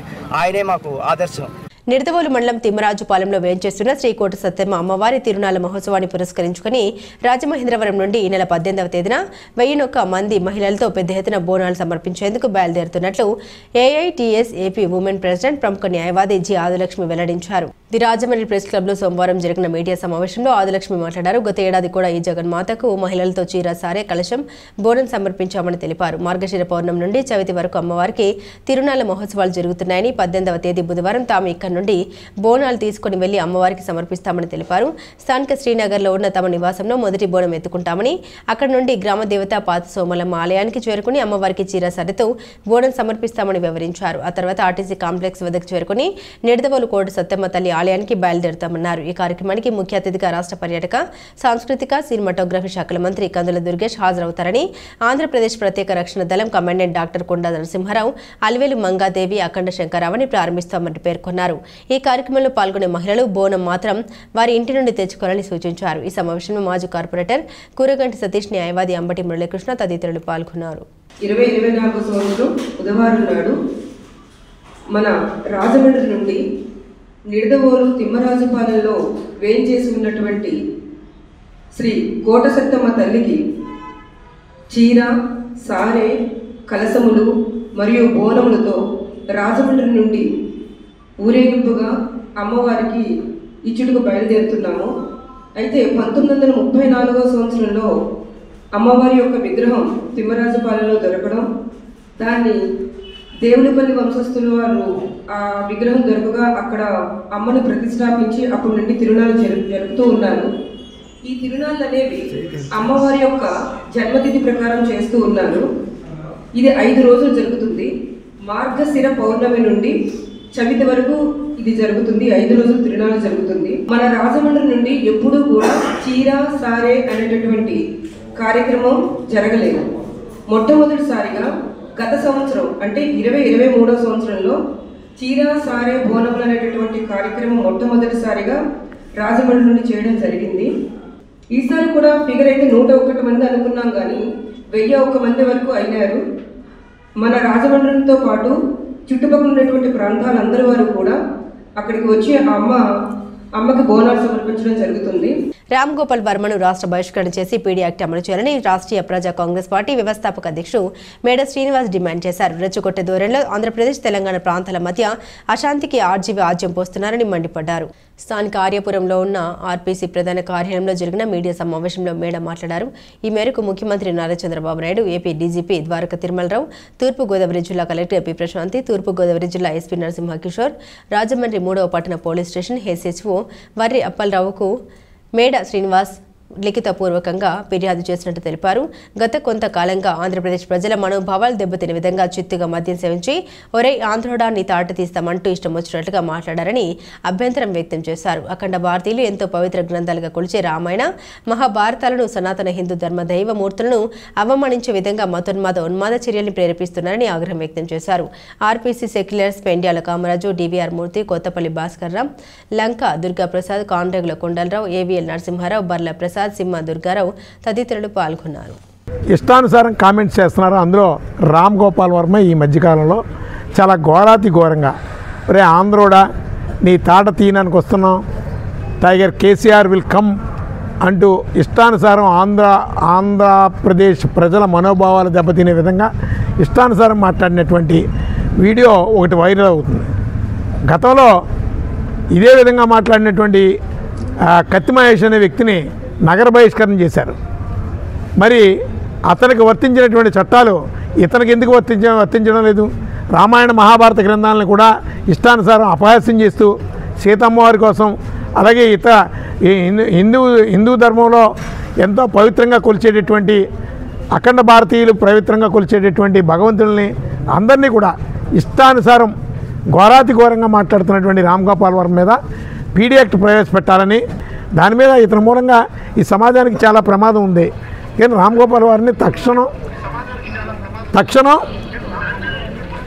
ఆయనే మాకు ఆదర్శం. నిడదవోలు మండలం తిమ్మరాజుపాలెంలో వేంచేస్తున్న శ్రీకోట సత్యమ్మ అమ్మవారి తిరునాళ్ల మహోత్సవాన్ని పురస్కరించుకుని రాజమహేంద్రవరం నుండి ఈ నెల 18వ తేదీన 1001 మంది మహిళలతో పెద్ద ఎత్తున బోనాలు సమర్పించేందుకు బయలుదేరుతున్నట్లు ఏఐటీఎస్ ఏపీ ఉమెన్ ప్రెసిడెంట్ ప్రముఖ న్యాయవాది జి ఆదిలక్ష్మి వెల్లడించారు. ది రాజమండ్రి ప్రెస్ క్లబ్ లో సోమవారం జరిగిన మీడియా సమావేశంలో ఆదిలక్ష్మి మాట్లాడారు. గత ఏడాది కూడా ఈ జగన్మాతకు మహిళలతో చీర సారే కలశం బోనం సమర్పించామని తెలిపారు. మార్గశిర పౌర్ణమి నుండి చవితి వరకు అమ్మవారికి తిరునాళ్ల మహోత్సవాలు జరుగుతున్నాయని, 18వ తేదీ బుధవారం తాము ఇక్కడ నుండి బోనాలు తీసుకుని వెళ్లి అమ్మవారికి సమర్పిస్తామని తెలిపారు. స్థానిక శ్రీనగర్లో ఉన్న తమ నివాసంలో మొదటి బోనం ఎత్తుకుంటామని, అక్కడ నుండి గ్రామ దేవత పాత సోమలమ్మ ఆలయానికి చేరుకుని అమ్మవారికి చీర సరితో బోనం సమర్పిస్తామని వివరించారు. ఆ తర్వాత ఆర్టీసీ కాంప్లెక్స్ వద్దకు చేరుకుని నిడదవోలు కోట సత్యమ్మ తల్లి ఆలయానికి బయలుదేరుతామన్నారు. ఈ కార్యక్రమానికి ముఖ్య అతిథిగా రాష్ట్ర పర్యాటక, సాంస్కృతిక, సినిమాటోగ్రఫీ శాఖల మంత్రి కందుల దుర్గేష్ హాజరవుతారని ఆంధ్రప్రదేశ్ ప్రత్యేక రక్షణ దళం కమాండెంట్ డాక్టర్ కొండా నరసింహారావు, అలివేలు మంగాదేవి, అఖండ శంకరావుని ప్రారంభిస్తామని పేర్కొన్నారు. ఈ కార్యక్రమంలో పాల్గొనే మహిళలు బోనం మాత్రం వారి ఇంటి నుండి తెచ్చుకోవాలని సూచించారు. ఈ సమావేశంలో మాజీ కార్పొరేటర్ కూరగంటి సతీష్, న్యాయవాది అంబటి మురళీకృష్ణ తదితరులు పాల్గొన్నారు. 2024 సంవత్సరం బుధవారం నాడు మన రాజమండ్రి నుండి నిడదవోలు తిమ్మరాజుపాలెంలో వేంచేసి ఉన్నటువంటి శ్రీ కోట సత్తమ్మ తల్లికి చీర, సారె, కలసములు మరియు బోనములతో రాజమండ్రి నుండి ఊరేగింపుగా అమ్మవారికి ఇచ్చుటకు బయలుదేరుతున్నాము. అయితే 1934వ సంవత్సరంలో అమ్మవారి యొక్క విగ్రహం తిమ్మరాజుపాలెంలో దొరకడం, దాన్ని దేవునిపల్లి వంశస్థుల వారు ఆ విగ్రహం దొరకగా అక్కడ అమ్మను ప్రతిష్టాపించి అప్పటి నుండి తిరునాళ్ళు జరుపుతూ ఉన్నారు. ఈ తిరునాళ్ళు అనేవి అమ్మవారి యొక్క జన్మతిథి ప్రకారం చేస్తూ ఉన్నారు. ఇది 5 రోజులు జరుగుతుంది. మార్గశిర పౌర్ణమి నుండి చవితి వరకు ఇది జరుగుతుంది. 5 రోజులు తిరునాళ్ళు జరుగుతుంది. మన రాజమండ్రి నుండి ఎప్పుడూ కూడా చీర సారే అనేటటువంటి కార్యక్రమం జరగలేదు. మొట్టమొదటిసారిగా గత సంవత్సరం అంటే 2023వ సంవత్సరంలో చీర సారే బోనములు అనేటటువంటి కార్యక్రమం మొట్టమొదటిసారిగా రాజమండ్రి నుండి చేయడం జరిగింది. ఈసారి కూడా ఫిగర్ అయితే 101 మంది అనుకున్నాం, కానీ 1001 మంది వరకు అయినారు. మన రాజమండ్రితో పాటు చుట్టుపక్కల ఉన్నటువంటి ప్రాంతాలందరి వారు కూడా అక్కడికి వచ్చి అమ్మకి బోనాలు సమర్పించడం జరుగుతుంది. రామ్ గోపాల్ వర్మను రాష్ట్ర బహిష్కరణ చేసి పీడీ యాక్ట్ అమలు చేయాలని రాష్ట్రీయ ప్రజా కాంగ్రెస్ పార్టీ వ్యవస్థాపక అధ్యక్షుడు మేడ శ్రీనివాస్ డిమాండ్ చేశారు. రెచ్చగొట్టే ధోరణిలో ఆంధ్రప్రదేశ్ తెలంగాణ ప్రాంతాల మధ్య అశాంతికి ఆర్జీవీ ఆజ్యం పోస్తున్నారని మండిపడ్డారు. స్థానిక ఆర్యపురంలో ఉన్న ఆర్పీసీ ప్రధాన కార్యాలయంలో జరిగిన మీడియా సమావేశంలో మేడ మాట్లాడారు. ఈ మేరకు ముఖ్యమంత్రి నారా చంద్రబాబు నాయుడు, ఏపీ డీజీపీ ద్వారక తిరుమలరావు, తూర్పుగోదావరి జిల్లా కలెక్టర్ పి ప్రశాంతి, తూర్పుగోదావరి జిల్లా ఎస్పీ నరసింహకిషోర్, రాజమండ్రి 3వ పట్టణ పోలీస్ స్టేషన్ హెచ్హెచ్ఓ వర్రి అప్పలరావుకు మేడ శ్రీనివాస్ లిఖితపూర్వకంగా ఫిర్యాదు చేసినట్టు తెలిపారు. గత కొంతకాలంగా ఆంధ్రప్రదేశ్ ప్రజల మనోభావాలు దెబ్బతిన విధంగా చిత్తుగా మద్యం సేవించి ఒరే ఆంధ్రోడా నీ తాట తీస్తామంటూ ఇష్టం వచ్చినట్లుగా మాట్లాడారని అభ్యంతరం వ్యక్తం చేశారు. అఖండ భారతీయులు ఎంతో పవిత్ర గ్రంథాలుగా కొలిచే రామాయణ, మహాభారతాలను, సనాతన హిందూ ధర్మ దైవమూర్తులను అవమానించే విధంగా మతోన్మాద ఉన్మాద చర్యల్ని ప్రేరేపిస్తున్నారని ఆగ్రహం వ్యక్తం చేశారు. RPC seculars Pendyala Kamaraju, DVR Murthy, Kothapalli Bhaskar Rao, Lanka Durgaprasad, Kandregula Kondalarao, AVL Narasimharao, Barla Prasad, Simha Durgarao తదితరులు పాల్గొన్నారు. ఇష్టానుసారం కామెంట్స్ చేస్తున్నారు. అందులో రామ్ గోపాల్ వర్మ ఈ మధ్యకాలంలో చాలా ఘోరాతి ఘోరంగా రే ఆంధ్రోడా నీ తాట తీయడానికి వస్తున్నాం, టైగర్ కేసీఆర్ విల్ కమ్ అంటూ ఇష్టానుసారం ఆంధ్రప్రదేశ్ ప్రజల మనోభావాలు దెబ్బతినే విధంగా ఇష్టానుసారం మాట్లాడినటువంటి వీడియో ఒకటి వైరల్ అవుతుంది. గతంలో ఇదే విధంగా మాట్లాడినటువంటి కత్తి మహేష్ అనే వ్యక్తిని నగర బహిష్కరణ చేశారు. మరి అతనికి వర్తించినటువంటి చట్టాలు ఇతనికి ఎందుకు వర్తించడం లేదు? రామాయణ మహాభారత గ్రంథాలను కూడా ఇష్టానుసారం అపహాస్యం చేస్తూ సీతమ్మవారి కోసం, అలాగే హిందూ ధర్మంలో ఎంతో పవిత్రంగా కొలిచేటటువంటి అఖండ భారతీయులు పవిత్రంగా కొలిచేటటువంటి భగవంతుల్ని అందరినీ కూడా ఇష్టానుసారం ఘోరాతి ఘోరంగా మాట్లాడుతున్నటువంటి రామ్ గోపాల్ వర్మ మీద పీడీ యాక్ట్ ప్రవేశపెట్టాలని, దాని మీద ఇతని మూలంగా ఈ సమాజానికి చాలా ప్రమాదం ఉంది. కానీ రామ్ గోపాల్ వారిని తక్షణం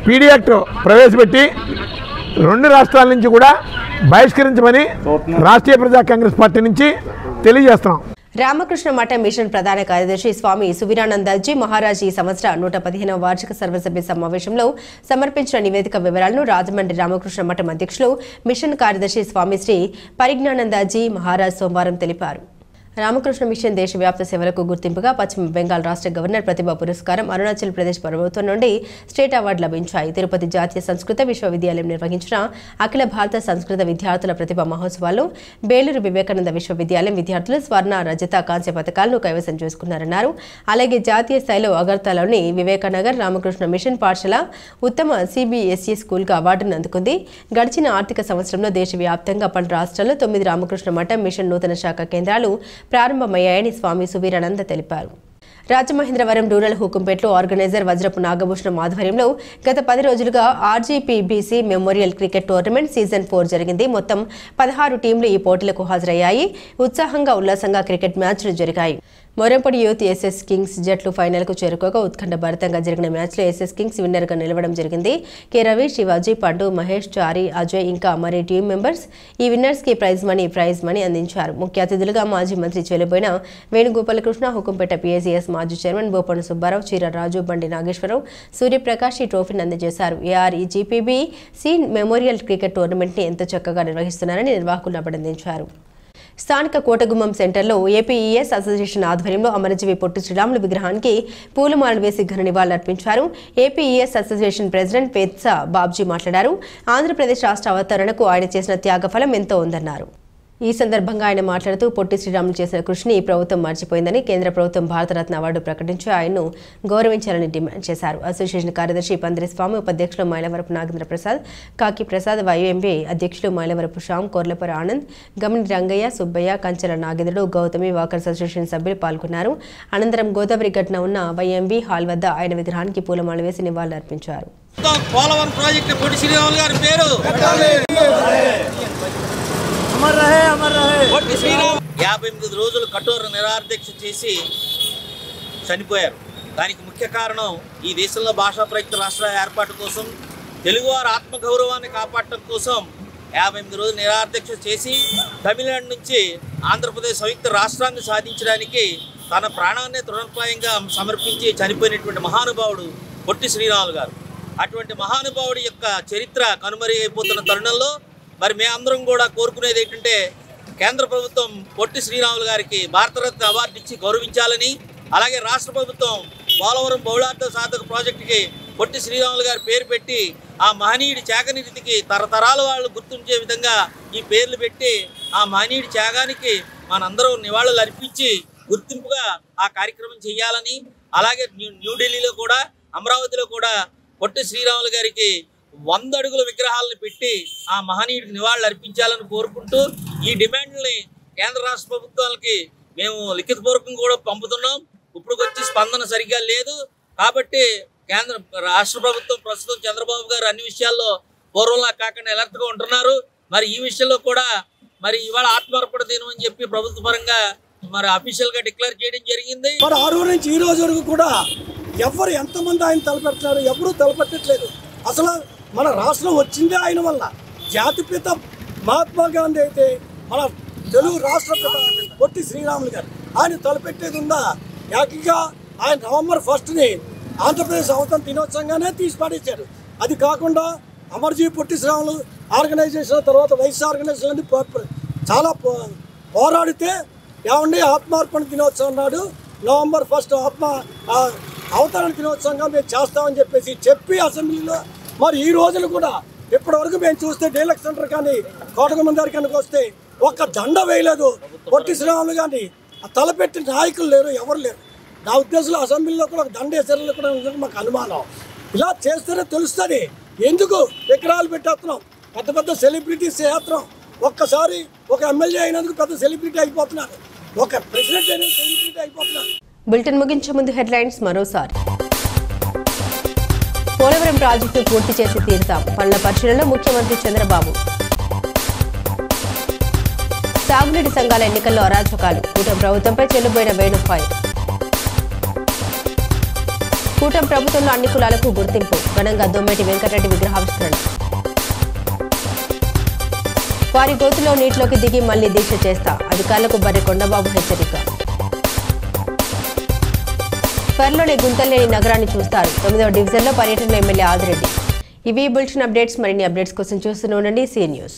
పీడీ యాక్ట్ ప్రవేశపెట్టి 2 రాష్ట్రాల నుంచి కూడా బహిష్కరించమని రాష్ట్రీయ ప్రజా కాంగ్రెస్ పార్టీ నుంచి తెలియజేస్తున్నాం. రామకృష్ణ మఠ మిషన్ ప్రధాన కార్యదర్శి స్వామి సువీరానందజీ మహారాజ్ ఈ సంవత్సరం 115వ వార్షిక సర్వసభ్య సమావేశంలో సమర్పించిన నివేదిక వివరాలను రాజమండ్రి రామకృష్ణ మఠం అధ్యక్షులు మిషన్ కార్యదర్శి స్వామి శ్రీ పరిజ్ఞానందజీ మహారాజ్ సోమవారం తెలిపారు. రామకృష్ణ మిషన్ దేశవ్యాప్త సేవలకు గుర్తింపుగా పశ్చిమ బెంగాల్ రాష్ట్ర గవర్నర్ ప్రతిభా పురస్కారం, అరుణాచల్ ప్రదేశ్ ప్రభుత్వం నుండి స్టేట్ అవార్డు లభించాయి. తిరుపతి జాతీయ సంస్కృత విశ్వవిద్యాలయం నిర్వహించిన అఖిల భారత సంస్కృత విద్యార్థుల ప్రతిభా మహోత్సవాల్లో బేలూరు వివేకానంద విశ్వవిద్యాలయం విద్యార్థులు స్వర్ణ, రజత, కాంస్య పథకాలను కైవసం చేసుకున్నారన్నారు. అలాగే జాతీయ స్థాయిలో అగర్తలాలోని వివేకానగర్ రామకృష్ణ మిషన్ పాఠశాల ఉత్తమ సిబిఎస్ఈ స్కూల్గా అవార్డును అందుకుంది. గడిచిన ఆర్థిక సంవత్సరంలో దేశవ్యాప్తంగా పలు రాష్ట్రాల్లో 9 రామకృష్ణ మఠం మిషన్ నూతన శాఖ కేంద్రాలు ప్రారంభమయ్యాయని స్వామి సువీరానంద తెలిపారు. రాజమహేంద్రవరం రూరల్ హుకుంపేటలో ఆర్గనైజర్ వజ్రపు నాగభూషణం ఆధ్వర్యంలో గత 10 రోజులుగా ఆర్జీపీబీసీ మెమోరియల్ క్రికెట్ టోర్నమెంట్ సీజన్ 4 జరిగింది. మొత్తం 16 టీంలు ఈ పోటీలకు హాజరయ్యాయి. ఉత్సాహంగా ఉల్లాసంగా క్రికెట్ మ్యాచ్లు జరిగాయి. మొరంపొడి యూత్ ఎస్ఎస్ కింగ్స్ జట్లు ఫైనల్కు చేరుకోగా ఉత్కంఠభరితంగా జరిగిన మ్యాచ్లో ఎస్ఎస్ కింగ్స్ విన్నర్గా నిలవడం జరిగింది. కె రవి, శివాజీ, పండు, మహేష్, చారి, అజయ్ ఇంకా మరి టీం మెంబర్స్ ఈ విన్నర్స్కి ప్రైజ్ మనీ అందించారు. ముఖ్య అతిథులుగా మాజీ మంత్రి చెలుబోయిన వేణుగోపాలకృష్ణ, హుకుంపేట పిఎస్ఈఎస్ మాజీ చైర్మన్ బోపన సుబ్బారావు, చీర రాజు, బండి నాగేశ్వరరావు, సూర్యప్రకాష్ ఈ ట్రోఫీని అందజేశారు. ఏఆర్ఈజీపీబీసీ మెమోరియల్ క్రికెట్ టోర్నమెంట్ని ఎంతో చక్కగా నిర్వహిస్తున్నారని నిర్వాహకులు అభినందించారు. స్థానిక కోటగుమ్మం సెంటర్లో ఏపీఈఎస్ అసోసియేషన్ ఆధ్వర్యంలో అమరజీవి పొట్టి శ్రీరాములు విగ్రహానికి పూలమాలలు వేసి ఘన నివాళులర్పించారు. ఏపీఈఎస్ అసోసియేషన్ ప్రెసిడెంట్ పెత్సా బాబ్జీ మాట్లాడారు. ఆంధ్రప్రదేశ్ రాష్ట్ర అవతరణకు ఆయన చేసిన త్యాగఫలం ఎంతో ఉందన్నారు. ఈ సందర్భంగా ఆయన మాట్లాడుతూ పొట్టి శ్రీరాములు చేసిన కృషిని ఈ ప్రభుత్వం మర్చిపోయిందని కేంద్ర ప్రభుత్వం భారతరత్న అవార్డు ప్రకటించి ఆయన్ను గౌరవించాలని డిమాండ్ చేశారు. అసోసియేషన్ కార్యదర్శి పందిరి స్వామి, ఉపాధ్యక్షులు మైలవరపు నాగేంద్ర ప్రసాద్, కాకి ప్రసాద్, వైఎంవీ అధ్యక్షులు మైలవరపు శ్యామ్, కొర్లపర ఆనంద్, గమని రంగయ్య, సుబ్బయ్య, కంచెల నాగేంద్రుడు, గౌతమి, వాకర్స్ అసోసియేషన్ సభ్యులు పాల్గొన్నారు. అనంతరం గోదావరి ఘటన ఉన్న వైఎంవీ హాల్ వద్ద ఆయన విగ్రహానికి పూలమాల వేసి నివాళులర్పించారు. పోలవరం ప్రాజెక్టు పొట్టి శ్రీరాములు గారి పేరు 58 రోజులు కఠోర నిరాదీక్ష చేసి చనిపోయారు. దానికి ముఖ్య కారణం ఈ దేశంలో భాషా ప్రయుక్త రాష్ట్ర ఏర్పాటు కోసం, తెలుగువారి ఆత్మగౌరవాన్ని కాపాడటం కోసం 58 రోజులు నిరాదీక్ష చేసి తమిళనాడు నుంచి ఆంధ్రప్రదేశ్ సంయుక్త రాష్ట్రాన్ని సాధించడానికి తన ప్రాణాన్ని తృణప్రాయంగా సమర్పించి చనిపోయినటువంటి మహానుభావుడు పొట్టి శ్రీరాములు గారు. అటువంటి మహానుభావుడి యొక్క చరిత్ర కనుమరుగైపోతున్న తరుణంలో మరి మేమందరం కూడా కోరుకునేది ఏంటంటే కేంద్ర ప్రభుత్వం పొట్టి శ్రీరాములు గారికి భారతరత్న అవార్డు ఇచ్చి గౌరవించాలని, అలాగే రాష్ట్ర ప్రభుత్వం పోలవరం బహుళార్థ సాధక ప్రాజెక్టుకి పొట్టి శ్రీరాములు గారి పేరు పెట్టి ఆ మహనీయుడి త్యాగనిధికి తరతరాల వాళ్ళు గుర్తుంచే విధంగా ఈ పేర్లు పెట్టి ఆ మహనీయుడి త్యాగానికి మనందరం నివాళులు అర్పించి గుర్తింపుగా ఆ కార్యక్రమం చేయాలని, అలాగే న్యూఢిల్లీలో కూడా అమరావతిలో కూడా పొట్టి శ్రీరాములు గారికి 100 అడుగుల విగ్రహాలను పెట్టి ఆ మహనీయుడికి నివాళులు అర్పించాలని కోరుకుంటూ ఈ డిమాండ్ని కేంద్ర రాష్ట్ర ప్రభుత్వాలకి మేము లిఖితపూర్వకంగా కూడా పంపుతున్నాం. ఇప్పుడు వచ్చి స్పందన సరిగ్గా లేదు కాబట్టి రాష్ట్ర ప్రభుత్వం ప్రస్తుతం చంద్రబాబు గారు అన్ని విషయాల్లో పూర్వంలా కాకుండా అలర్ట్గా ఉంటున్నారు. మరి ఈ విషయంలో కూడా మరి ఇవాళ ఆత్మార్పణ దినం అని చెప్పి ప్రభుత్వ పరంగా మరి అఫీషియల్ గా డిక్లేర్ చేయడం జరిగింది. మరి ఆ రోజు నుంచి ఈ రోజు వరకు కూడా ఎవరు ఎంతమంది ఆయన తలపెట్టారు, ఎవరు తలపెట్టట్లేదు. అసలు మన రాష్ట్రం వచ్చిందే ఆయన వల్ల. జాతిపిత మహాత్మా గాంధీ అయితే మన తెలుగు రాష్ట్రపిత పొట్టి శ్రీరాములు గారు ఆయన తలపెట్టేది ఉందా? ఏకంగా ఆయన నవంబర్ 1ని ఆంధ్రప్రదేశ్ అవతరణ దినోత్సవంగానే తీసి పడేశారు. అది కాకుండా అమర్జీ పొట్టి శ్రీరాములు ఆర్గనైజేషన్ తర్వాత వైఎస్ ఆర్గనైజేషన్ చాలా పోరాడితే ఏమండి ఆత్మార్పణ దినోత్సవం నాడు నవంబర్ 1 అవతరణ దినోత్సవంగా మేము చేస్తామని చెప్పి అసెంబ్లీలో మరి ఈ రోజులు కూడా ఇప్పటివరకు మేము చూస్తే డీలక్స్ సెంటర్ కానీ కోటగుమ్మదారి కనుక వస్తే ఒక్క దండ వేయలేదు పొట్టి శ్రీరాములు కానీ. తలపెట్టిన నాయకులు లేరు, ఎవరు లేరు. నా ఉద్దేశంలో అసెంబ్లీలో కూడా ఒక దండ వేసారని కూడా మాకు అనుమానం. ఇలా చేస్తేనే తెలుస్తుంది ఎందుకు విగ్రహాలు పెట్టేస్తున్నాం. పెద్ద పెద్ద సెలబ్రిటీస్ చేస్తున్నాం. ఒక్కసారి ఒక ఎమ్మెల్యే అయినందుకు పెద్ద సెలబ్రిటీ అయిపోతున్నారు, ఒక ప్రెసిడెంట్ అయిన సెలబ్రిటీ అయిపోతున్నారు. బులెటిన్ ముగించే ముందు హెడ్లైన్స్ మరోసారి. పోలవరం ప్రాజెక్టు పూర్తి చేసి తీరుతాం, పనుల పరిశీలనలో ముఖ్యమంత్రి చంద్రబాబు. సాగునీటి సంఘాల ఎన్నికల్లో అరాచకాలు, కూటమి ప్రభుత్వంపై చెల్లుబోయిన వేణు ఫైర్. కూటమి ప్రభుత్వంలో అన్ని కులాలకు గుర్తింపు, ఘనంగా దొమ్మేటి వెంకటరెడ్డి విగ్రహావిష్కరణ. వారి గోతులో నీటిలోకి దిగి మళ్లీ దీక్ష చేస్తా, అధికారులకు బర్రె కొండబాబు హెచ్చరిక. త్వరలోనే గుంతలేని నగరాన్ని చూస్తారు, 9వ డివిజన్లో పర్యటనలో ఎమ్మెల్యే ఆదిరెడ్డి. ఇవి బులెటిన్ అప్డేట్స్. మరిన్ని అప్డేట్స్ కోసం చూస్తూనే ఉండండి సీ న్యూస్.